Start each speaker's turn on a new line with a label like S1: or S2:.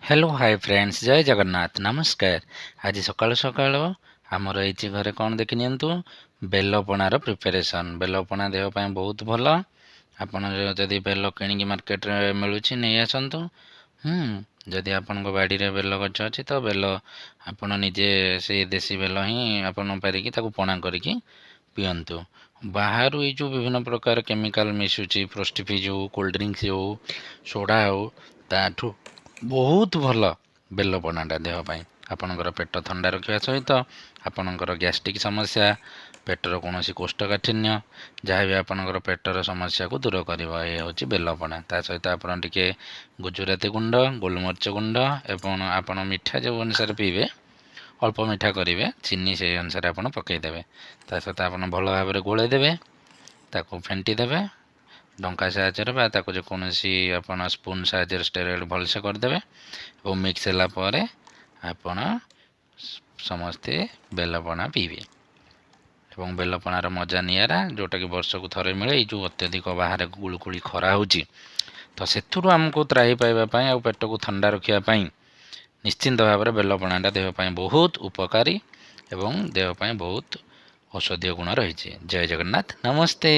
S1: Hello hi friends जय जगन्नाथ नमस्कार। आज सकाळु सकाळु आमर एइछि घरे कौन देखि नियंतु बेलपणार प्रिपरेशन। बेलपणा देह ପାଇଁ बहुत भल। ଆପଣ ଯଦି ବେଲ କିଣିକି ମାର୍କେଟରେ ମିଳୁଛି ନେଇ ଆସନ୍ତୁ। ଯଦି ଆପଣଙ୍କ ବାଡ଼ିରେ ବେଲ ଗଛ ଅଛି ତ ବେଲ ଆପଣ ନିଜେ ସେଇ ଦେଶୀ ବେଲ ହିଁ ଆପଣ ପାରିକି ତାକୁ ପଣା କରିକି ପିଅନ୍ତୁ। ବାହାରୁ ଏଇ ଯେଉଁ ବିଭିନ୍ନ ପ୍ରକାର କେମିକାଲ ମିଶୁଛି ଫ୍ରୋଷ୍ଟିଫିଜ୍ ହଉ କୋଲ୍ଡ ଡ୍ରିଙ୍କସ୍ ହଉ ସୋଡ଼ା ହଉ ତାଠୁ ବହୁତ ଭଲ ବେଲପଣାଟା ଦେହ ପାଇଁ। ଆପଣଙ୍କର ପେଟ ଥଣ୍ଡା ରଖିବା ସହିତ ଆପଣଙ୍କର ଗ୍ୟାଷ୍ଟ୍ରିକ୍ ସମସ୍ୟା, ପେଟର କୌଣସି କୋଷ୍ଠକାଠିନ୍ୟ ଯାହା ବି ଆପଣଙ୍କର ପେଟର ସମସ୍ୟାକୁ ଦୂର କରିବ ଏ ହେଉଛି ବେଲପଣା। ତା ସହିତ ଆପଣ ଟିକେ ଗୁଜୁରାତି ଗୁଣ୍ଡ, ଗୋଲମରିଚ ଗୁଣ୍ଡ ଏବଂ ଆପଣ ମିଠା ଯେଉଁ ଅନୁସାରେ ପିଇବେ ଅଳ୍ପ ମିଠା କରିବେ, ଚିନି ସେଇ ଅନୁସାରେ ଆପଣ ପକାଇଦେବେ। ତା ସହିତ ଆପଣ ଭଲ ଭାବରେ ଗୋଳେଇ ଦେବେ, ତାକୁ ଫେଣ୍ଟି ଦେବେ ଡଙ୍କା ସାହାଯ୍ୟରେ ବା ତାକୁ ଯେକୌଣସି ଆପଣ ସ୍ପୁନ୍ ସାହାଯ୍ୟରେ ଷ୍ଟେରଏଡ଼ ଭଲସେ କରିଦେବେ ଏବଂ ମିକ୍ସ ହେଲା ପରେ ଆପଣ ସମସ୍ତେ ବେଲପଣା ପିଇବେ। ଏବଂ ବେଲପଣାର ମଜା ନିଆରା, ଯେଉଁଟାକି ବର୍ଷକୁ ଥରେ ମିଳେ। ଏଇ ଯେଉଁ ଅତ୍ୟଧିକ ବାହାରେ ଗୁଳୁଗୁଳି ଖରା ହେଉଛି ତ ସେଥିରୁ ଆମକୁ ତ୍ରାହି ପାଇବା ପାଇଁ ଆଉ ପେଟକୁ ଥଣ୍ଡା ରଖିବା ପାଇଁ ନିଶ୍ଚିନ୍ତ ଭାବରେ ବେଲପଣାଟା ଦେହ ପାଇଁ ବହୁତ ଉପକାରୀ ଏବଂ ଦେହ ପାଇଁ ବହୁତ ଔଷଧୀୟ ଗୁଣ ରହିଛି। ଜୟ ଜଗନ୍ନାଥ ନମସ୍ତେ।